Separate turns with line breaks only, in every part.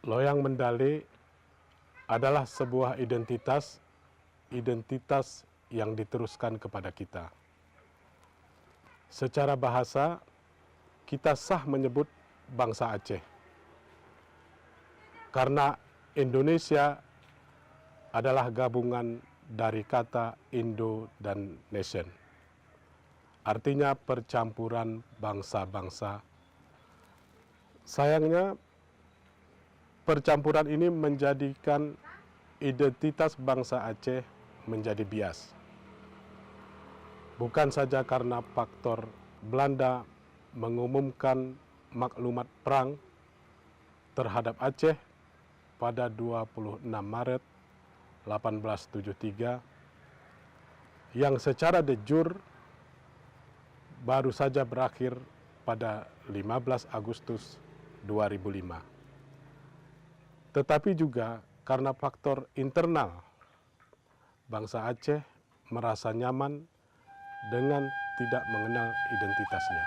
Loyang Mendale adalah sebuah identitas yang diteruskan kepada kita. Secara bahasa, kita sah menyebut bangsa Aceh. Karena Indonesia adalah gabungan dari kata Indo dan Nation. Artinya percampuran bangsa-bangsa. Sayangnya, percampuran ini menjadikan identitas bangsa Aceh menjadi bias. Bukan saja karena faktor Belanda mengumumkan maklumat perang terhadap Aceh pada 26 Maret 1873 yang secara de jure baru saja berakhir pada 15 Agustus 2005. Tetapi juga karena faktor internal, bangsa Aceh merasa nyaman dengan tidak mengenal identitasnya.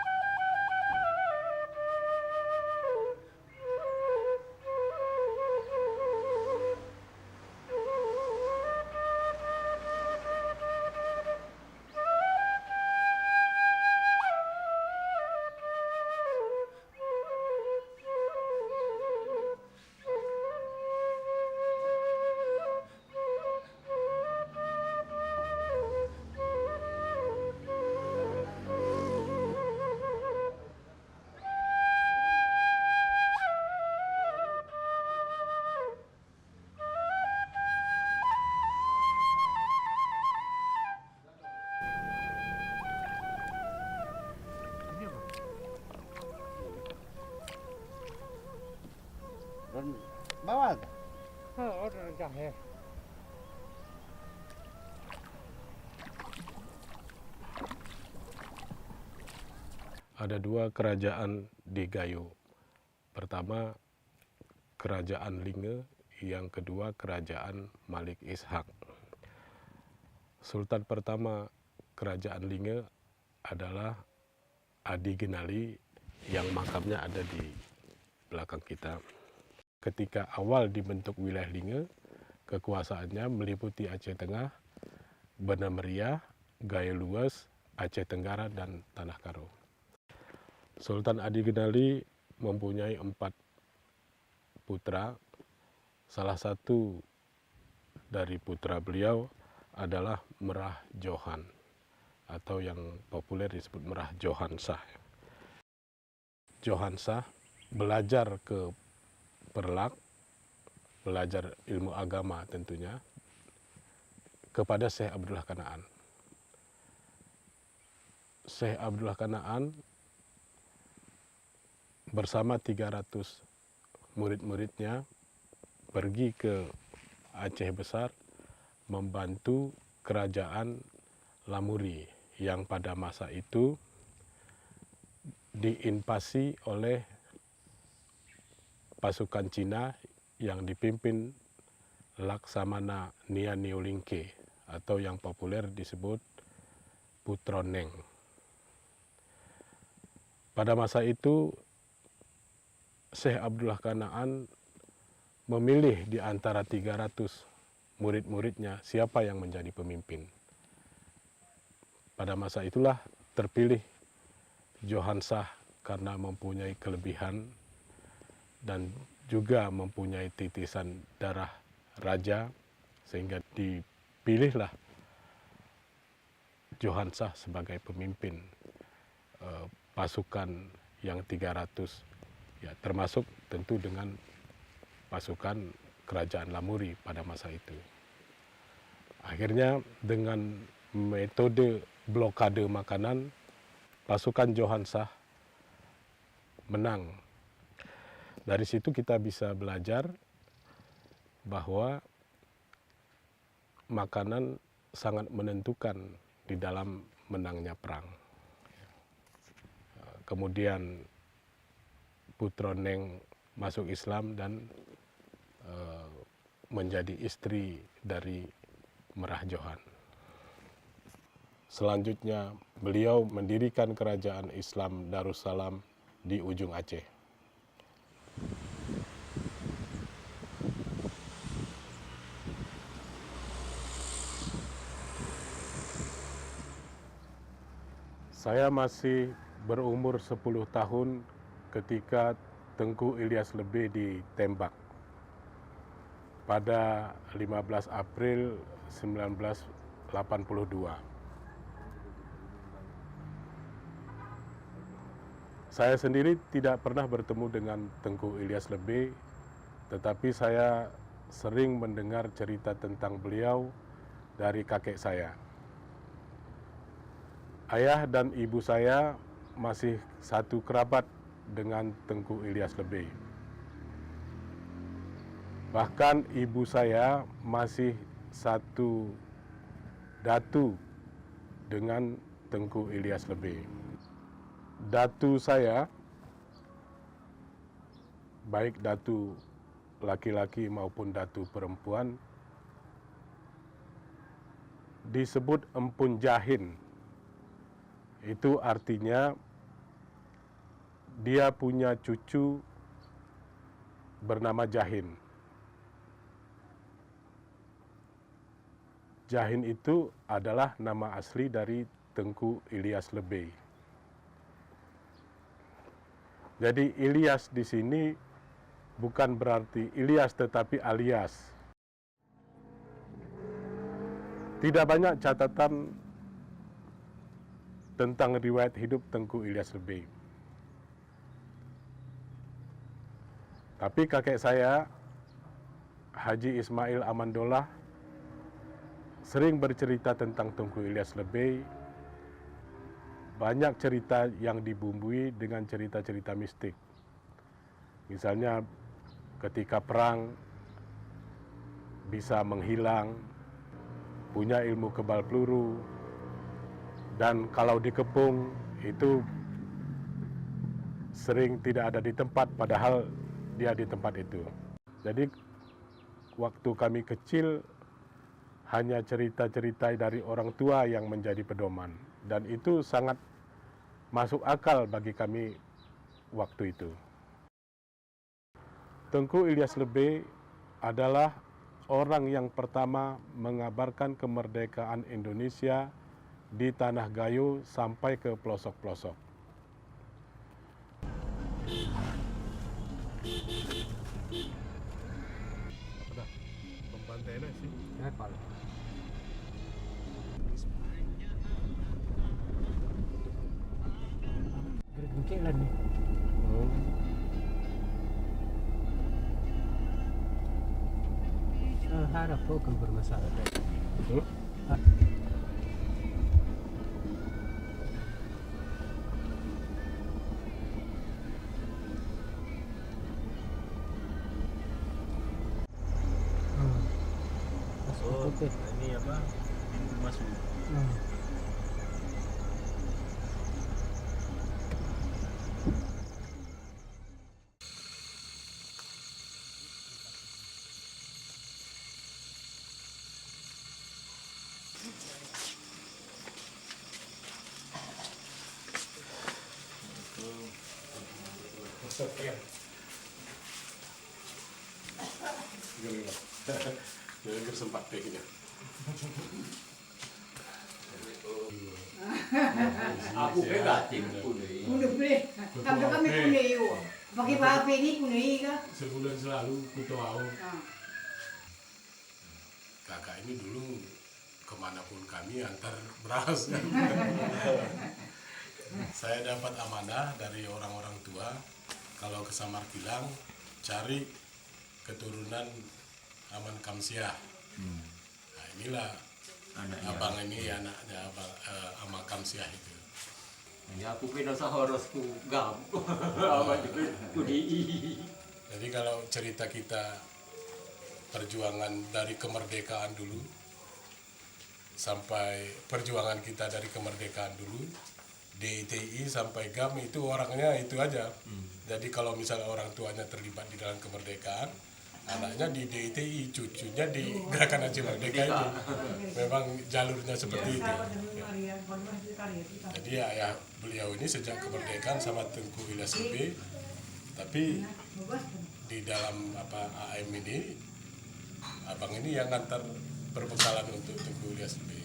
Bawa ke?
Jahe.
Ada dua kerajaan di Gayo. Pertama, kerajaan Linge, yang kedua kerajaan Malik Ishak. Sultan pertama kerajaan Linge adalah Adi Genali yang makamnya ada di belakang kita. Ketika awal dibentuk wilayah Linge, kekuasaannya meliputi Aceh Tengah, Banda Meriah, Gayo Luas, Aceh Tenggara, dan Tanah Karo. Sultan Adi Genali mempunyai 4 putra. Salah satu dari putra beliau adalah Merah Johan, atau yang populer disebut Merah Johan Shah. Johan Shah belajar ke Perlak, belajar ilmu agama tentunya, kepada Syekh Abdullah Kanaan. Syekh Abdullah Kanaan bersama 300 murid-muridnya pergi ke Aceh Besar membantu kerajaan Lamuri yang pada masa itu diinvasi oleh pasukan Cina yang dipimpin Laksamana Nia Niolingke, atau yang populer disebut Putroneng. Pada masa itu Syekh Abdullah Kanaan memilih di antara 300 murid-muridnya siapa yang menjadi pemimpin. Pada masa itulah terpilih Johan Shah karena mempunyai kelebihan dan juga mempunyai titisan darah raja, sehingga dipilihlah Johan Shah sebagai pemimpin pasukan yang 300, ya, termasuk tentu dengan pasukan kerajaan Lamuri pada masa itu. Akhirnya dengan metode blokade makanan, pasukan Johan Shah menang. Dari situ kita bisa belajar bahwa makanan sangat menentukan di dalam menangnya perang. Kemudian Putroneng masuk Islam dan menjadi istri dari Merah Johan. Selanjutnya beliau mendirikan kerajaan Islam Darussalam di ujung Aceh. Saya masih berumur 10 tahun ketika Tengku Ilyas Lebeh ditembak pada 15 April 1982. Saya sendiri tidak pernah bertemu dengan Tengku Ilyas Lebeh, tetapi saya sering mendengar cerita tentang beliau dari kakek saya. Ayah dan ibu saya masih satu kerabat dengan Tengku Ilyas Lebeh. Bahkan ibu saya masih satu datu dengan Tengku Ilyas Lebeh. Datu saya, baik datu laki-laki maupun datu perempuan, disebut Empun Jahin. Itu artinya dia punya cucu bernama Jahin. Jahin itu adalah nama asli dari Tengku Ilyas Lebeh. Jadi Ilyas di sini bukan berarti Ilyas tetapi alias. Tidak banyak catatan tentang riwayat hidup Tengku Ilyas Lebeh. Tapi kakek saya, Haji Ismail Amandollah, sering bercerita tentang Tengku Ilyas Lebeh. Banyak cerita yang dibumbui dengan cerita-cerita mistik. Misalnya ketika perang bisa menghilang, punya ilmu kebal peluru, dan kalau dikepung itu sering tidak ada di tempat, padahal dia di tempat itu. Jadi waktu kami kecil hanya cerita-cerita dari orang tua yang menjadi pedoman, dan itu sangat masuk akal bagi kami waktu itu. Tengku Ilyas Lebeh adalah orang yang pertama mengabarkan kemerdekaan Indonesia di Tanah Gayo sampai ke pelosok-pelosok. Pembantainya sih.
Gergengke lah nih. Harap bukan bermasalah.
Oh, ini apa? Pintu masuk.
Jadi sempat kayaknya.
Aku pegatin kunai.
Kuno boleh. Kalau kami kuno iyo. Pakai apa ini kuno iya?
Sebulan selalu kutoau. Kakak ini dulu kemanapun kami antar beras. Saya dapat amanah dari orang-orang tua, kalau ke Samarkilang cari keturunan Aman Kamsiah. Nah, inilah
Anaknya.
abang ini anaknya abang Aman Kamsiah itu.
Ya aku kena saharosku gam. Amat kudi.
Jadi kalau cerita kita perjuangan dari kemerdekaan dulu sampai perjuangan kita dari kemerdekaan dulu, DITI sampai GAM itu orangnya itu aja. Jadi kalau misalnya orang tuanya terlibat di dalam kemerdekaan, anaknya di DITI, cucunya di Gerakan Aceh Merdeka itu. Memang jalurnya seperti itu. Jadi ayah beliau ini sejak kemerdekaan sama Tengku Ilyas Lebeh, tapi di dalam AM ini, abang ini yang ngantar perbekalan untuk Tengku Ilyas Lebeh.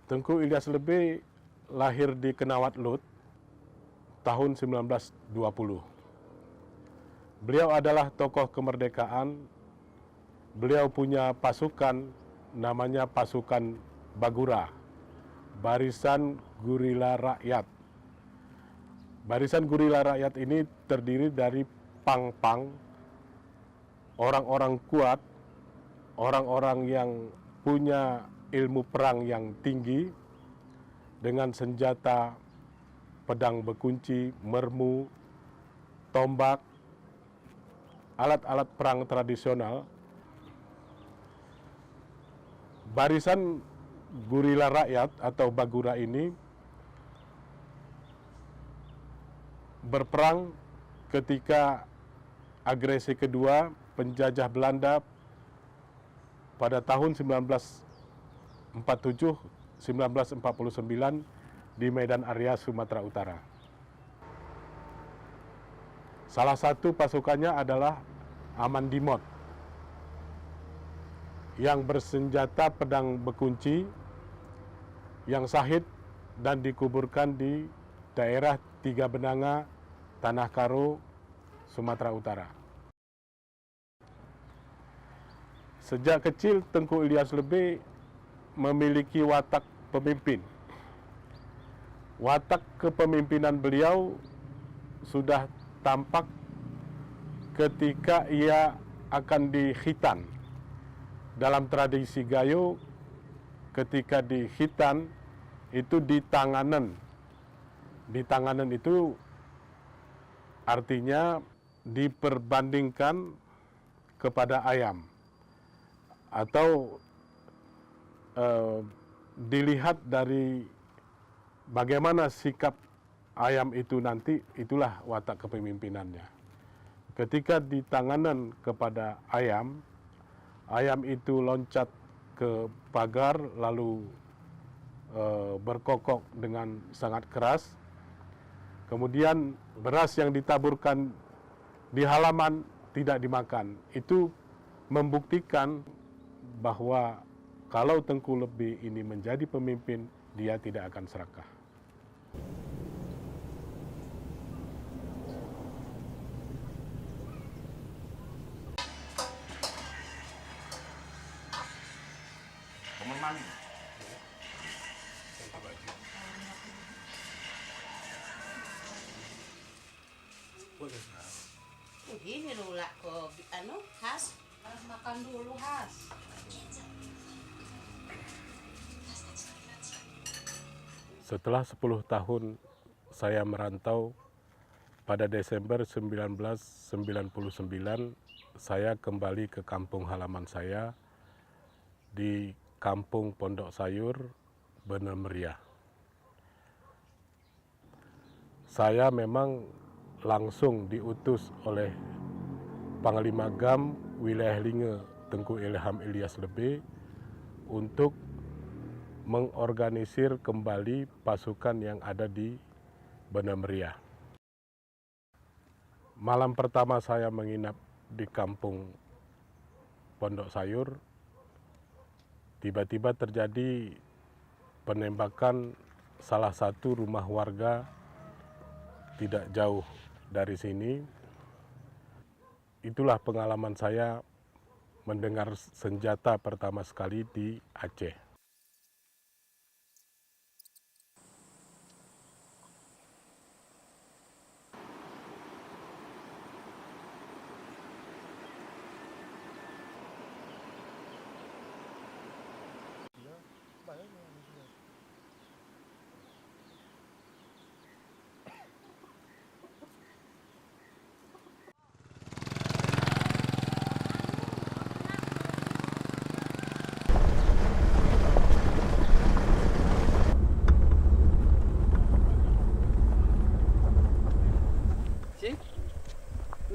Tengku Ilyas Lebeh lahir di Kenawat Lut tahun 1920. Beliau adalah tokoh kemerdekaan. Beliau punya pasukan namanya pasukan Bagura, Barisan Gurila Rakyat. Barisan Gurila Rakyat ini terdiri dari pang-pang, orang-orang kuat, orang-orang yang punya ilmu perang yang tinggi dengan senjata pedang bekunci, mermu, tombak, alat-alat perang tradisional. Barisan Gurila Rakyat atau Bagura ini berperang ketika agresi kedua penjajah Belanda pada tahun 1947-1949 di Medan Area Sumatera Utara. Salah satu pasukannya adalah Amandimot yang bersenjata pedang bekunci yang syahid dan dikuburkan di daerah Tiga Benanga, Tanah Karo, Sumatera Utara. Sejak kecil Tengku Ilyas Lebeh memiliki watak pemimpin. Watak kepemimpinan beliau sudah tampak ketika ia akan dikhitan. Dalam tradisi Gayo, ketika dikhitan itu di tanganan. Di tanganan itu artinya diperbandingkan kepada ayam atau dilihat dari bagaimana sikap ayam itu nanti, itulah watak kepemimpinannya. Ketika di tanganan kepada ayam, ayam itu loncat ke pagar lalu berkokok dengan sangat keras. Kemudian beras yang ditaburkan di halaman tidak dimakan. Itu membuktikan bahwa kalau Tengku Lebeh ini menjadi pemimpin, dia tidak akan serakah.
Ini nulak ke khas, harus makan dulu khas.
Setelah 10 tahun saya merantau, pada Desember 1999 saya kembali ke kampung halaman saya di Kampung Pondok Sayur, Bener Meriah. Saya memang langsung diutus oleh Panglima Gam Wilayah Linge Tengku Ilham Ilyas Lebeh untuk mengorganisir kembali pasukan yang ada di Bener Meriah. Malam pertama saya menginap di Kampung Pondok Sayur, tiba-tiba terjadi penembakan salah satu rumah warga tidak jauh dari sini. Itulah pengalaman saya mendengar senjata pertama sekali di Aceh.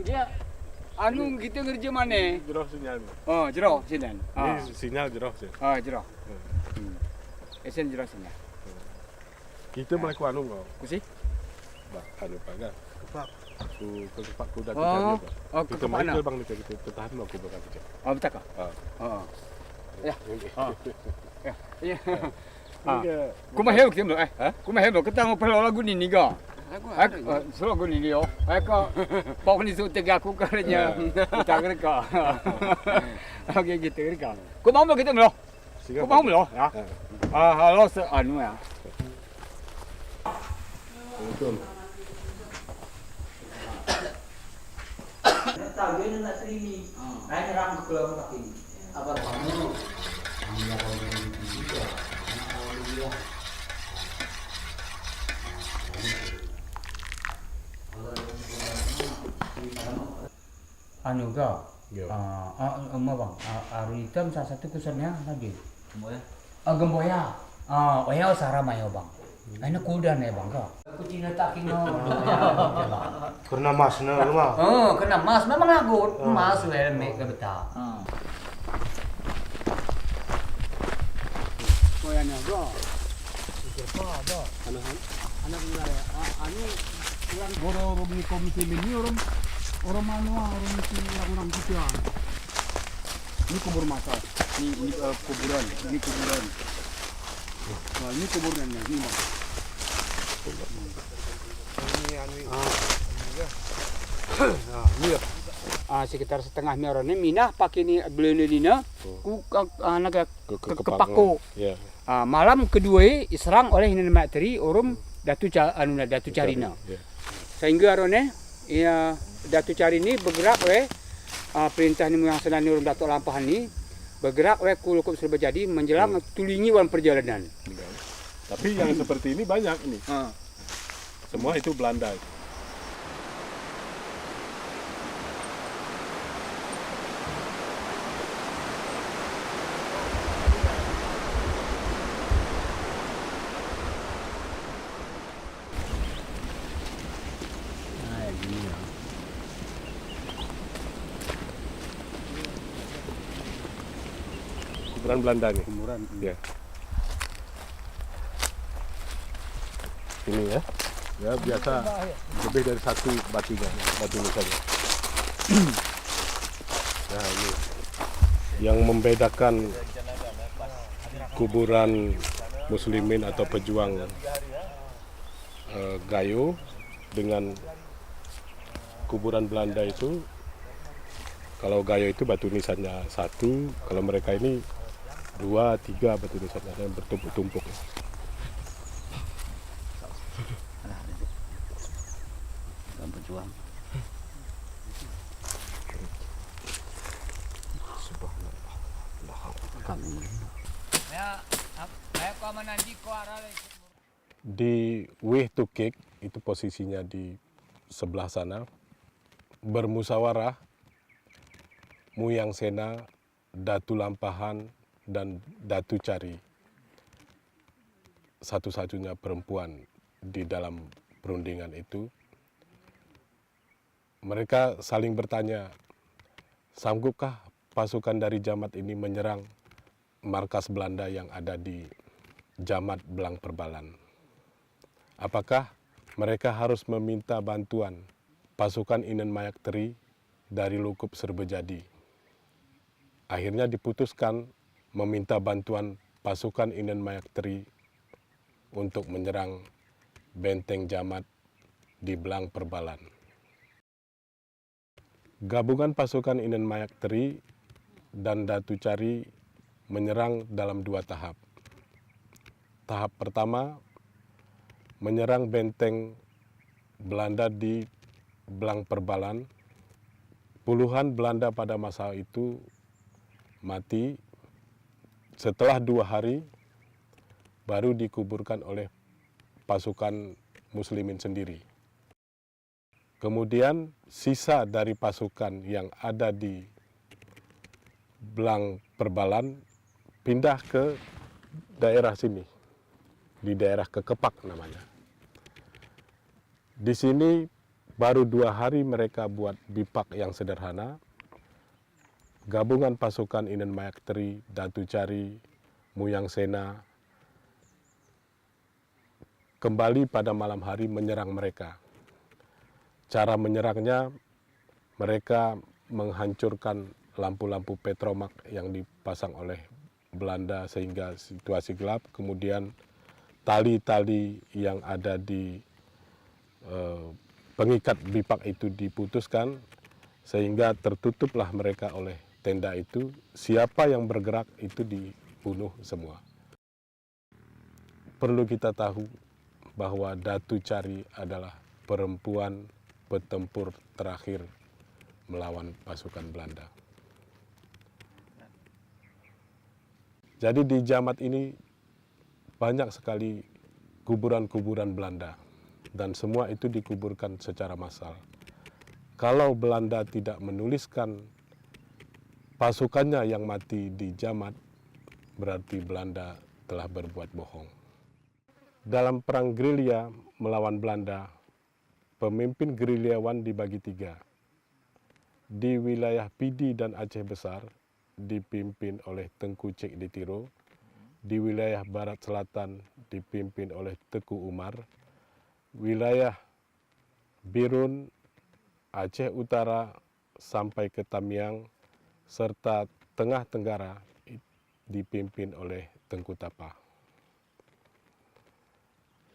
Dia anu kita kerja mana?
Jeroh sinyal.
Oh, jero sinyal.
Ini sinyal jeroh sih.
Oh, jero. Esen jero sinyal.
Kita melakukan anu kok.
Kusi?
Bah, anu pagar. Kepak. Aku kepak kuda
Oh,
tadi.
oh,
Kita
kepak
main
mana?
bang kita tahan aku bakal kerja.
Oh, betul kah?
Ah.
Oh. Ya.
Ini.
Oh. Ya. Ya. Kumahel kita belum Kumahel kita ngopel lagu ni ga. Solo lagu ni yo. Ka pok ni su tega aku karanya kita kerja. Oke gitu kerja. Ku mau kita belum. Ku mau belum ya. Halo anu ya.
Tahu dia nak terimi. Saya nyerang ke keluar kaki. Apa kamu?
Anu ga.
Ya.
Bang. Ari hitam salah satu kusennya lagi.
Semua ya.
Gemboya. Oya sarama ya bang. Ini kuda nih bang ga. Aku Cina tak kino.
Karena masnya mah.
Kena emas memang lagut. Emas mek ke betah. Koyana ga. Anak wilayah. Anu orang goro orang komisi ini orang mana orang itu orang gitu ya. Ini kubur masal. Ini kuburan. Ini kuburan. Nah, ini kuburannya ini bang. Sekitar setengah meron ini minah pakai ini beli dina ku anak kepaku.
Ya.
Malam kedua diserang oleh ini materi orang Datu Carina.
Ya.
Sehingga arone ya Datu Carini bergerak oleh perintah ni yang senani orang Datuk Lampahan ni bergerak oleh Kulukup Serba Jadi menjelang tulingi wan perjalanan.
Tapi yang seperti ini banyak ini. Semua itu Belanda. Kuburan Belanda nih.
Kuburan.
Ya. Ini ya. Ya biasa lebih dari satu batunya, batu nisannya. Nah ini yang membedakan kuburan muslimin atau pejuang Gayo dengan kuburan Belanda itu, kalau Gayo itu batu nisannya satu, kalau mereka ini 2, 3 batu nisannya yang bertumpuk-tumpuk.
Pejuang.
Di Wih Tukik itu posisinya di sebelah sana, bermusyawarah Muyang Sena, Datu Lampahan, dan Datu Cari. Satu-satunya perempuan di dalam perundingan itu. Mereka saling bertanya, sanggupkah pasukan dari Jamat ini menyerang markas Belanda yang ada di Jamat Belang Perbalan? Apakah mereka harus meminta bantuan pasukan Inen Mayak Teri dari Lukup Serba Jadi? Akhirnya diputuskan meminta bantuan pasukan Inen Mayak Teri untuk menyerang benteng Jamat di Belang Perbalan. Gabungan pasukan Inen Mayak Teri dan Datu Cari menyerang dalam 2 tahap. Tahap pertama, menyerang benteng Belanda di Belang Perbalan. Puluhan Belanda pada masa itu mati. Setelah 2 hari, baru dikuburkan oleh pasukan muslimin sendiri. Kemudian sisa dari pasukan yang ada di Belang Perbalan pindah ke daerah sini, di daerah Kekepak namanya. Di sini baru 2 hari mereka buat bipak yang sederhana. Gabungan pasukan Inen Mayak Teri, Datu Cari, Muyang Sena kembali pada malam hari menyerang mereka. Cara menyerangnya, mereka menghancurkan lampu-lampu petromak yang dipasang oleh Belanda sehingga situasi gelap, kemudian tali-tali yang ada di pengikat bipak itu diputuskan sehingga tertutuplah mereka oleh tenda itu. Siapa yang bergerak itu dibunuh semua. Perlu kita tahu bahwa Datu Cari adalah perempuan petempur terakhir melawan pasukan Belanda. Jadi di Jamat ini banyak sekali kuburan-kuburan Belanda dan semua itu dikuburkan secara massal. Kalau Belanda tidak menuliskan pasukannya yang mati di Jamat, berarti Belanda telah berbuat bohong. Dalam perang gerilya melawan Belanda, pemimpin gerilyawan dibagi 3. Di wilayah Pidi dan Aceh Besar dipimpin oleh Tengku Cek Ditiro, di wilayah Barat Selatan dipimpin oleh Teku Umar, wilayah Birun, Aceh Utara sampai ke Tamiang, serta Tengah Tenggara dipimpin oleh Tengku Tapa.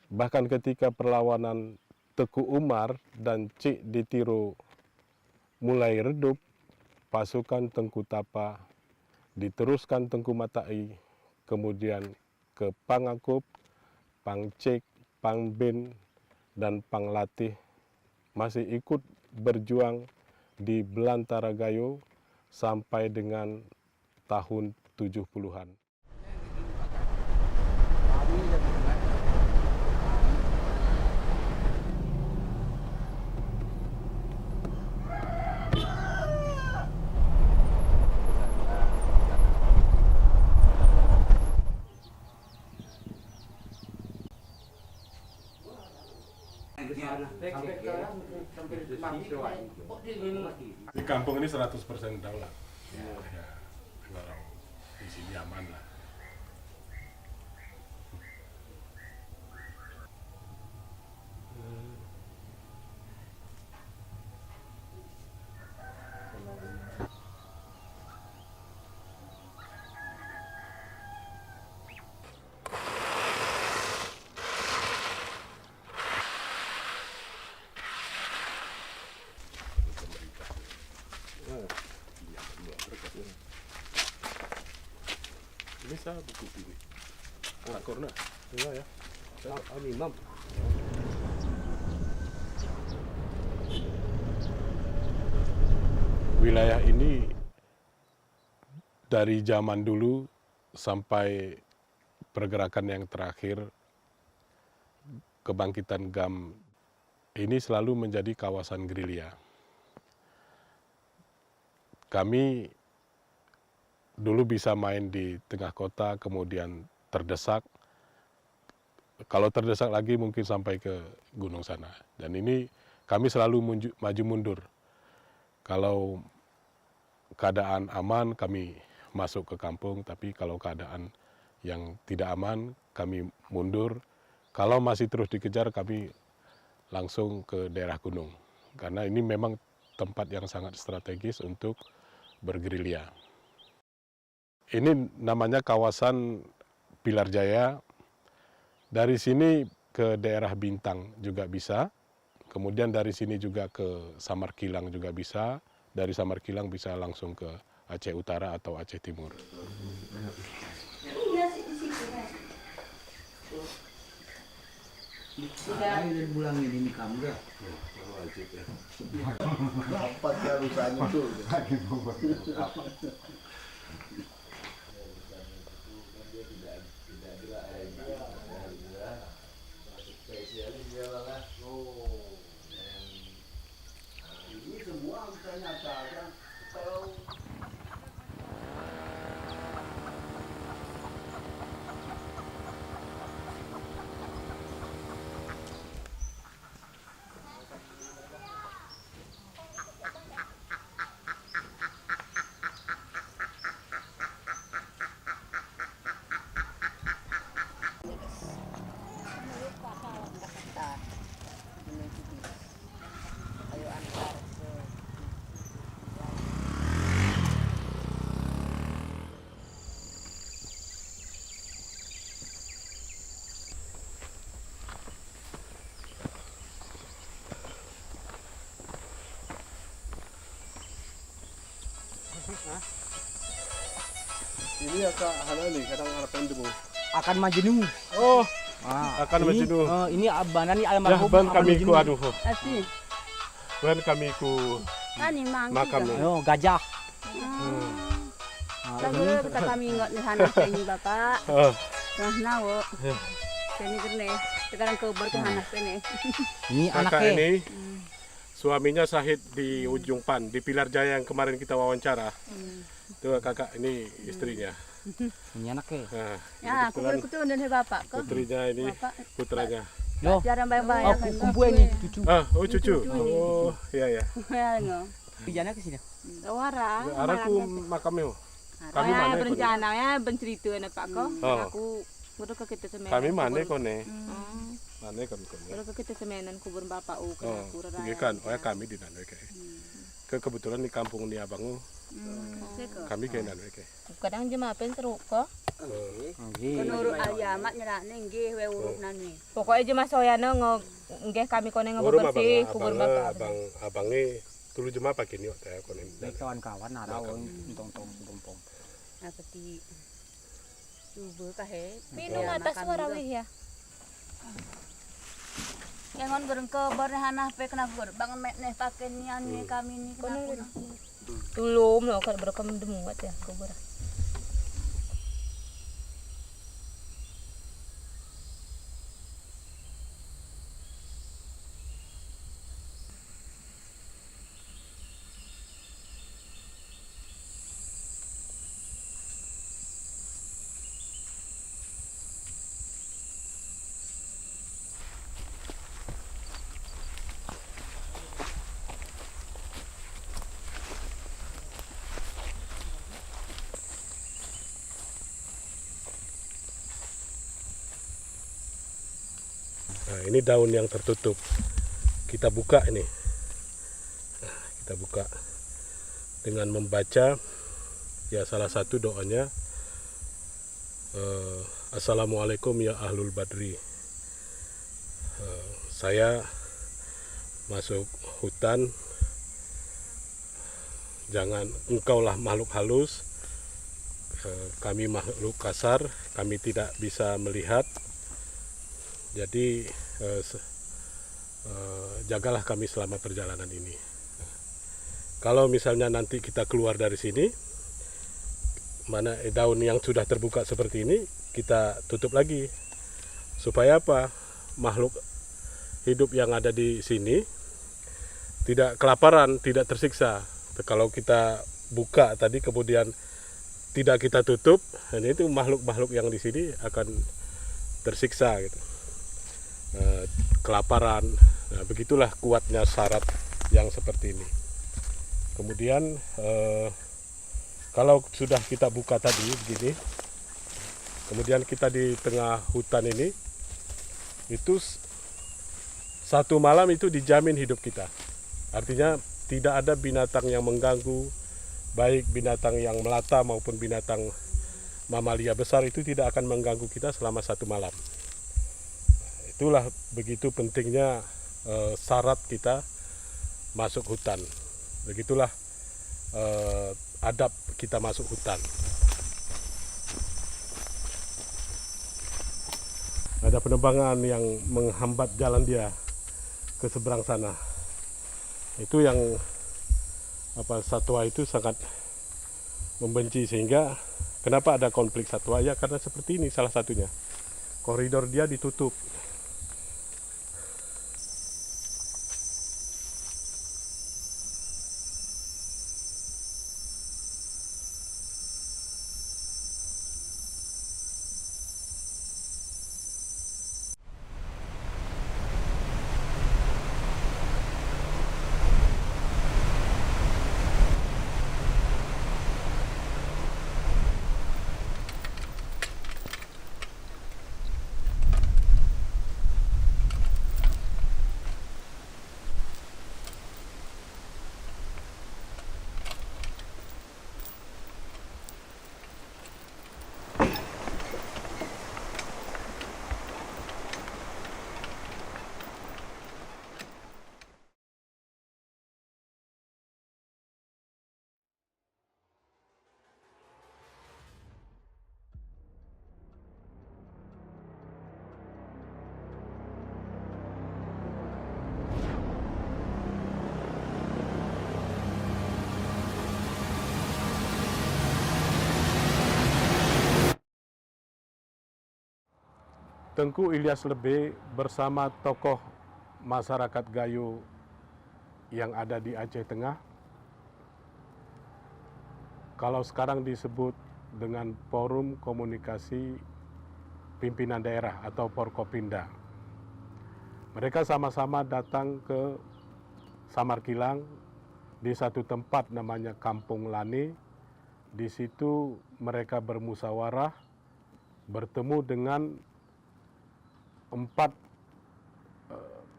Bahkan ketika perlawanan Teku Umar dan Cek Ditiro mulai redup, pasukan Tengku Tapa diteruskan Tengku Matai, kemudian ke Pangakup, Pangcek, Pangbin, dan Panglatih masih ikut berjuang di Belantara Gayo sampai dengan tahun 70-an. Di kampung ini 100% daulat. Ya, orang di sini aman lah. Ini saya buku ini. Anak korna. Iya ya. Imam. Wilayah ini dari zaman dulu sampai pergerakan yang terakhir kebangkitan GAM ini selalu menjadi kawasan gerilya. Kami dulu bisa main di tengah kota, kemudian terdesak. Kalau terdesak lagi mungkin sampai ke gunung sana. Dan ini kami selalu maju mundur. Kalau keadaan aman kami masuk ke kampung, tapi kalau keadaan yang tidak aman kami mundur. Kalau masih terus dikejar kami langsung ke daerah gunung. Karena ini memang tempat yang sangat strategis untuk bergerilya. Ini namanya kawasan Pilar Jaya. Dari sini ke daerah Bintang juga bisa. Kemudian dari sini juga ke Samar Kilang juga bisa. Dari Samar Kilang bisa langsung ke Aceh Utara atau Aceh Timur.
Dari bulan ini kamu dah.
Dapat ya rusaknya tuh.
Ini semua bisa nyatakan kalau
Ayo antar ke
Ini agak hal ini kadang harapan dulu.
Akan majenu.
Oh,
Ah,
akan
ini,
majenu.
ini abanani
Dah
almarhum.
ban kami
Majenu.
ku aduh.
Asli.
Ban kami ku
Ani mang.
makam ni.
Oh, gajah. Ah,
Lagu
ini
kita kami ingat di sana ini Bapak.
Oh,
Nah, nawo. Sini kene. Sekarang kabar ke sana sini.
ini
kakak
anaknya.
ini suaminya Syahid di Ujung Pan di Pilar Jaya yang kemarin kita wawancara. Itu kakak ini istrinya.
Ini anaknya.
Nah,
Ya, aku
kebetulan
berkutu dengan Bapak kok.
putrinya ini
Bapak.
putranya.
Yo,
Jarang
oh,
bayang-bayang.
kumpul ini cucu.
Oh cucu. Oh, iya ya.
Ya, ngo.
Pijana ke sini.
Wara.
Araku makamnya. Kami mana kone?
berencana ya bercerita anak Pak kok.
Oh.
Aku baru ke kita semenan.
Kami mana kone?
Hmm.
Mana kami kone?
Baru ke kita semenan kubur Bapak u
Oh,
aku
iya kan. Oh ya kami di Nanwe kayak. Kebetulan di kampung di Abangu, kami kayak Nanwe kayak.
Kadang jemaah seru kok.
Oke.
Menurut alamat nyerahne nggih we urupna nih.
Pokoknya aja Mas Soyano nggih kami kone
Urung
ngebersih kubur Bapak.
abangnya tulu jemaah pakai niok saya kone.
Baik kawan-kawan ada orang tong-tong tumpong.
Apa ti coba kahe.
Minum atas suara wih ya.
Jangan berengke berhanah pe kena ber. Bangun mek neh pakai nian ni kami ni kena.
Tulum lo kalau berekam demu ya kubur.
Nah, ini daun yang tertutup. Kita buka ini. Nah, kita buka dengan membaca ya salah satu doanya Assalamualaikum ya ahlul badri. Saya masuk hutan, jangan engkaulah makhluk halus, kami makhluk kasar, kami tidak bisa melihat. Jadi jagalah kami selama perjalanan ini. Kalau misalnya nanti kita keluar dari sini, mana daun yang sudah terbuka seperti ini, kita tutup lagi. Supaya apa? Makhluk hidup yang ada di sini tidak kelaparan, tidak tersiksa. Kalau kita buka tadi kemudian tidak kita tutup, dan itu makhluk-makhluk yang di sini akan tersiksa gitu. Kelaparan. Nah, begitulah kuatnya syarat yang seperti ini. Kemudian kalau sudah kita buka tadi begini, kemudian kita di tengah hutan ini, itu satu malam itu dijamin hidup kita. Artinya tidak ada binatang yang mengganggu, baik binatang yang melata maupun binatang mamalia besar itu tidak akan mengganggu kita selama satu malam. Itulah begitu pentingnya syarat kita masuk hutan. Begitulah adab kita masuk hutan. Ada penebangan yang menghambat jalan dia ke seberang sana. Itu yang satwa itu sangat membenci, sehingga kenapa ada konflik satwa? Ya karena seperti ini salah satunya. Koridor dia ditutup. Tengku Ilyas Lebe bersama tokoh masyarakat Gayo yang ada di Aceh Tengah, kalau sekarang disebut dengan Forum Komunikasi Pimpinan Daerah atau Forkopimda. Mereka sama-sama datang ke Samarkilang di satu tempat namanya Kampung Lane. Di situ mereka bermusyawarah, bertemu dengan 4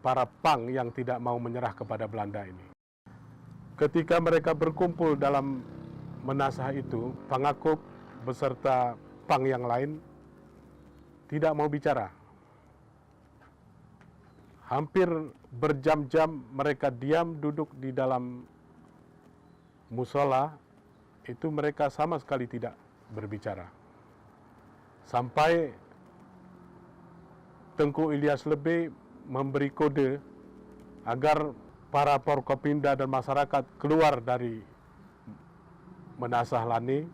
para pang yang tidak mau menyerah kepada Belanda ini. Ketika mereka berkumpul dalam menasah itu, Pangakub beserta pang yang lain tidak mau bicara. Hampir berjam-jam mereka diam duduk di dalam musola, itu mereka sama sekali tidak berbicara. Sampai Tengku Ilyas Lebe memberi kode agar para Forkopimda dan masyarakat keluar dari menasah Lane.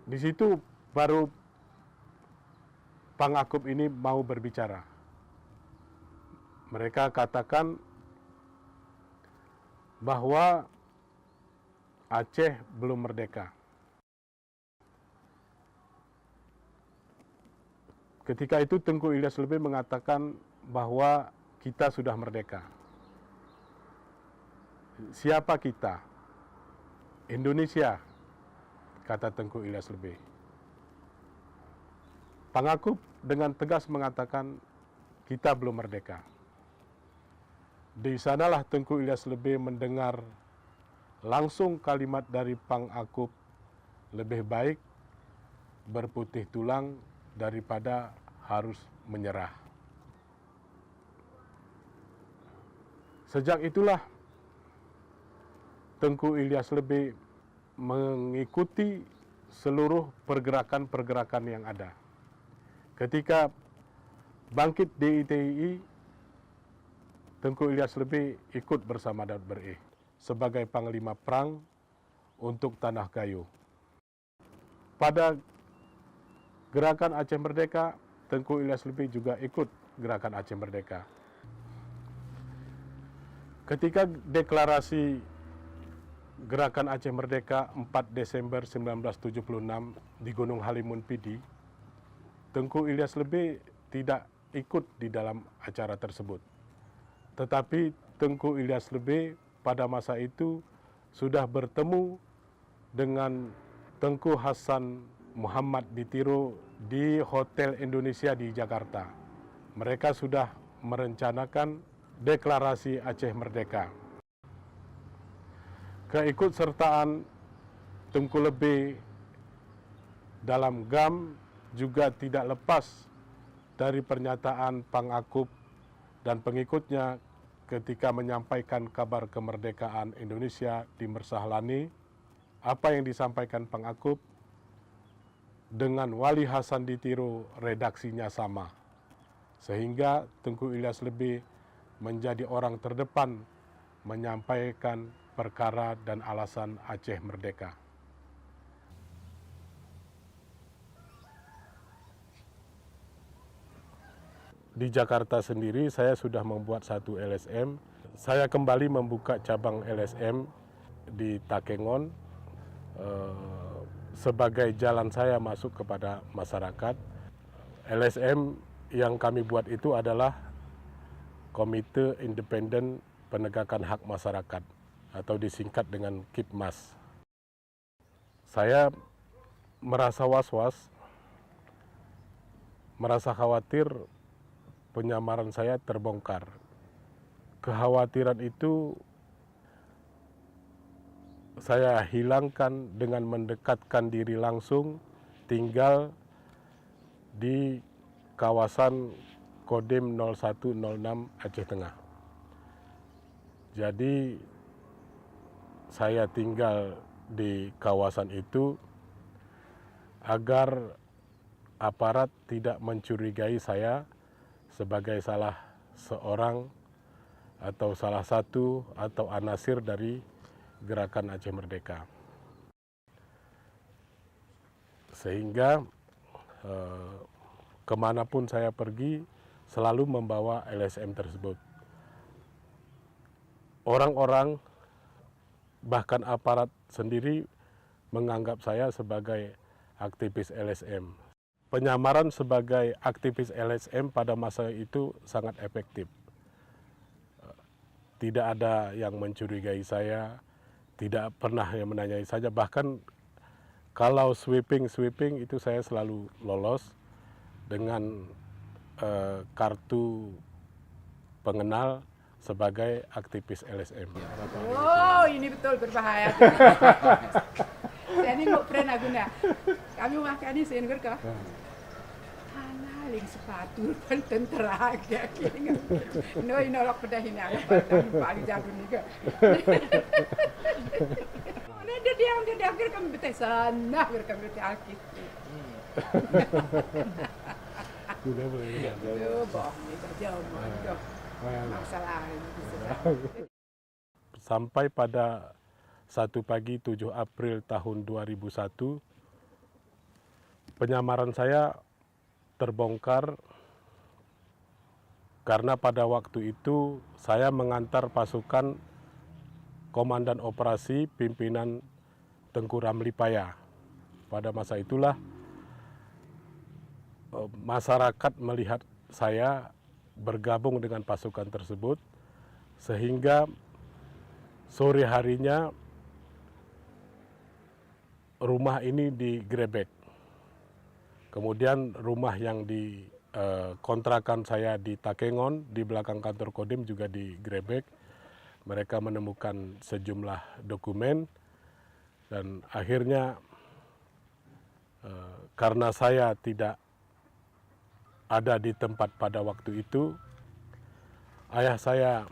Di situ baru Pangakub ini mau berbicara. Mereka katakan bahwa Aceh belum merdeka. Ketika itu Tengku Ilyas Lebe mengatakan bahwa kita sudah merdeka. Siapa kita? Indonesia, kata Tengku Ilyas Lebe. Pangakub dengan tegas mengatakan kita belum merdeka. Di sanalah Tengku Ilyas Lebe mendengar langsung kalimat dari Pangakub, lebih baik berputih tulang daripada harus menyerah. Sejak itulah Tengku Ilyas Lebe mengikuti seluruh pergerakan-pergerakan yang ada. Ketika bangkit DITI, Tengku Ilyas Lebe ikut bersama Daud Bereh sebagai panglima perang untuk Tanah Gayo. Pada gerakan Aceh Merdeka, Tengku Ilyas Lebe juga ikut gerakan Aceh Merdeka. Ketika deklarasi gerakan Aceh Merdeka 4 Desember 1976 di Gunung Halimun Pidi, Tengku Ilyas Lebe tidak ikut di dalam acara tersebut. Tetapi Tengku Ilyas Lebe pada masa itu sudah bertemu dengan Tengku Hasan Muhammad Ditiro di Hotel Indonesia di Jakarta. Mereka sudah merencanakan deklarasi Aceh Merdeka. Keikutsertaan Tengku Lebe dalam GAM juga tidak lepas dari pernyataan Pangakub dan pengikutnya ketika menyampaikan kabar kemerdekaan Indonesia di Mersah Lane. Apa yang disampaikan Pangakub dengan Wali Hasan Ditiro redaksinya sama. Sehingga Tengku Ilyas Lebe menjadi orang terdepan menyampaikan perkara dan alasan Aceh Merdeka. Di Jakarta sendiri saya sudah membuat satu LSM. Saya kembali membuka cabang LSM di Takengon sebagai jalan saya masuk kepada masyarakat. LSM yang kami buat itu adalah Komite Independen Penegakan Hak Masyarakat atau disingkat dengan KIPMAS. Saya merasa was-was, merasa khawatir penyamaran saya terbongkar. Kekhawatiran itu saya hilangkan dengan mendekatkan diri langsung tinggal di kawasan Kodim 0106 Aceh Tengah. Jadi saya tinggal di kawasan itu agar aparat tidak mencurigai saya sebagai salah seorang atau salah satu atau anasir dari gerakan Aceh Merdeka. Sehingga kemanapun saya pergi selalu membawa LSM tersebut. Orang-orang bahkan aparat sendiri menganggap saya sebagai aktivis LSM. Penyamaran sebagai aktivis LSM pada masa itu sangat efektif. Tidak ada yang mencurigai saya, tidak pernah yang menanyai saja. Bahkan kalau sweeping itu saya selalu lolos dengan kartu pengenal sebagai aktivis LSM.
Oh, ini betul berbahaya. Saya ini mau pernah guna. Kami makan ini sehingga kah? Ling sepatu pun tentera kayak gini. No, nolak pedah ini agak paling jago nih kah? Dia akhir kami betul sana, akhir kami betul aktif.
Sudah boleh.
Yo, boh, ini terjauh masalah ini.
Sampai pada satu pagi 7 April tahun 2001, penyamaran saya terbongkar karena pada waktu itu saya mengantar pasukan Komandan Operasi Pimpinan Tengku Ramli Paya. Pada masa itulah masyarakat melihat saya bergabung dengan pasukan tersebut, sehingga sore harinya rumah ini digerebek. Kemudian rumah yang di kontrakan saya di Takengon, di belakang kantor Kodim juga digerebek. Mereka menemukan sejumlah dokumen dan akhirnya karena saya tidak ada di tempat pada waktu itu, ayah saya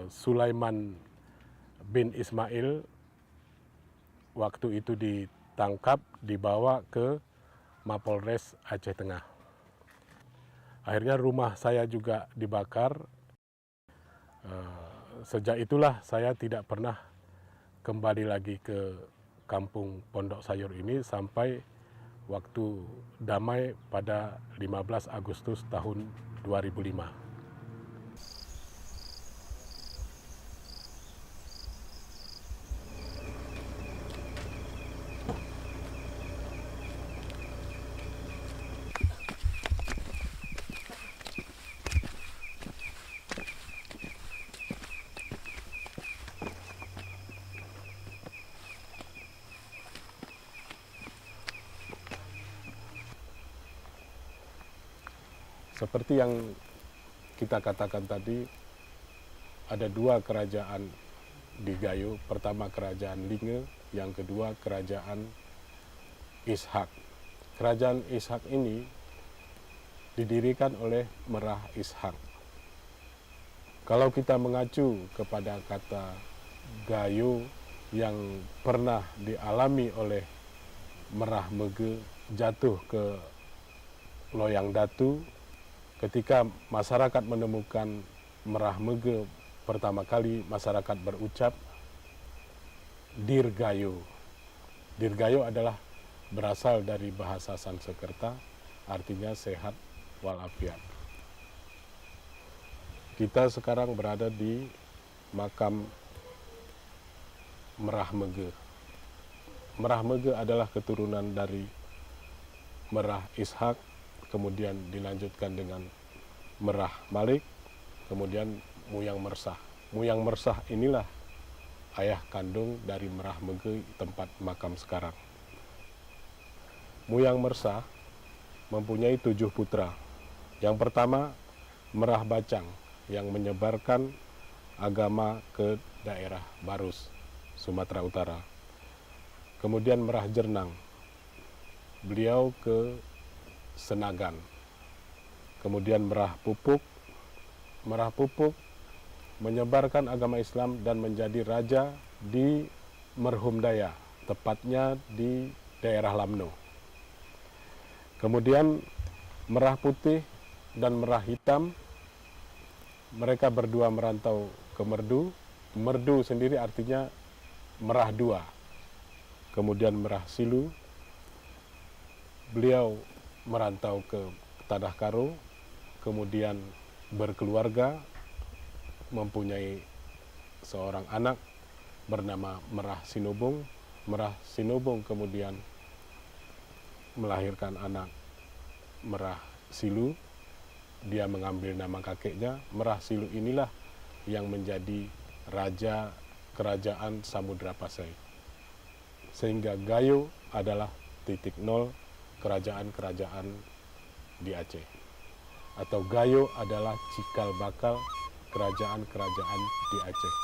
Sulaiman bin Ismail waktu itu ditangkap, dibawa ke Mapolres Aceh Tengah. Akhirnya rumah saya juga dibakar. Sejak itulah saya tidak pernah kembali lagi ke kampung Pondok Sayur ini sampai waktu damai pada 15 Agustus tahun 2005. Seperti yang kita katakan tadi, ada dua kerajaan di Gayo. Pertama kerajaan Linge, yang kedua kerajaan Ishak. Kerajaan Ishak ini didirikan oleh Merah Ishak. Kalau kita mengacu kepada kata Gayo yang pernah dialami oleh Merah Mege jatuh ke Loyang Datu, ketika masyarakat menemukan Merah Mege pertama kali, masyarakat berucap Dirgayo. Dirgayo adalah berasal dari bahasa Sanskerta, artinya sehat walafiat. Kita sekarang berada di makam Merah Mege. Merah Mege adalah keturunan dari Merah Ishak, kemudian dilanjutkan dengan Merah Malik, kemudian Muyang Mersah. Muyang Mersah inilah ayah kandung dari Merah Mege, tempat makam sekarang. Muyang Mersah mempunyai 7 putra. Yang pertama, Merah Bacang, yang menyebarkan agama ke daerah Barus, Sumatera Utara. Kemudian Merah Jernang, beliau ke Senagan. Kemudian Merah Pupuk. Merah Pupuk menyebarkan agama Islam dan menjadi raja di Merhumdaya, tepatnya di daerah Lamno. Kemudian Merah Putih dan Merah Hitam, mereka berdua merantau ke Merdu. Merdu sendiri artinya merah dua. Kemudian Merah Silu, beliau merantau ke Tanah Karo, kemudian berkeluarga, mempunyai seorang anak bernama Merah Sinubung. Merah Sinubung kemudian melahirkan anak Merah Silu. Dia mengambil nama kakeknya. Merah Silu inilah yang menjadi raja kerajaan Samudra Pasai. Sehingga Gayo adalah titik nol kerajaan-kerajaan di Aceh. Atau Gayo adalah cikal bakal kerajaan-kerajaan di Aceh.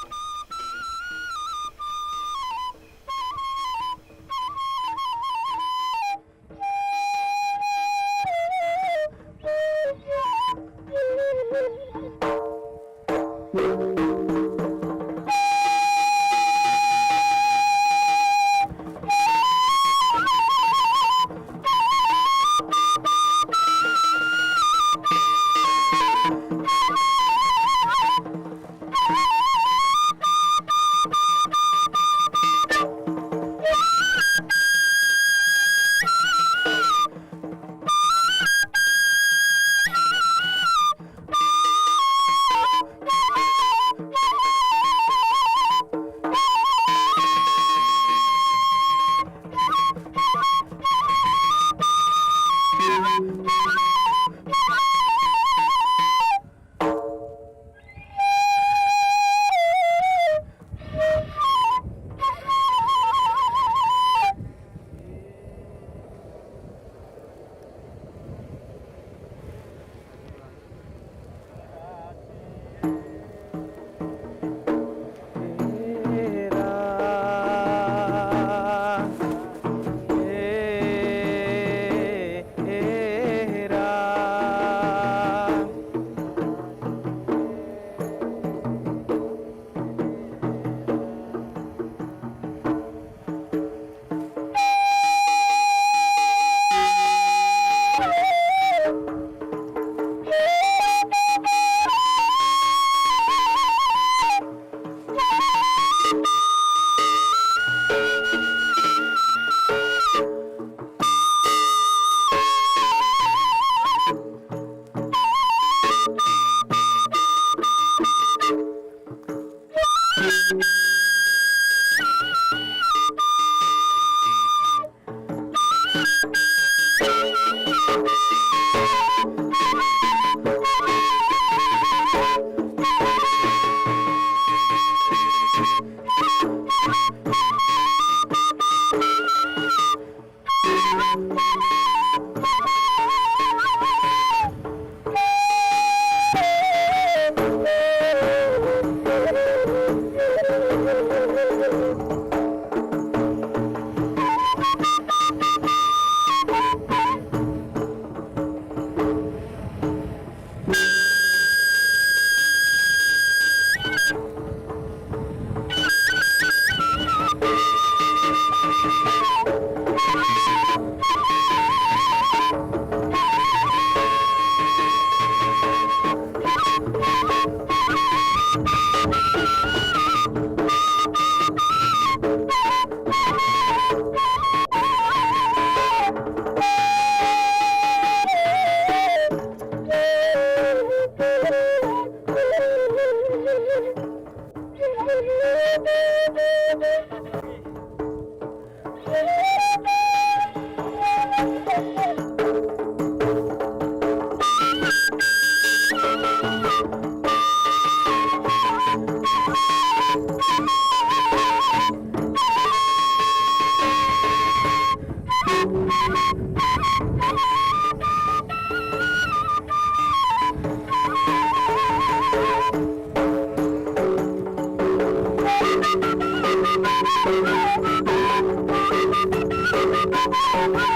Thank you.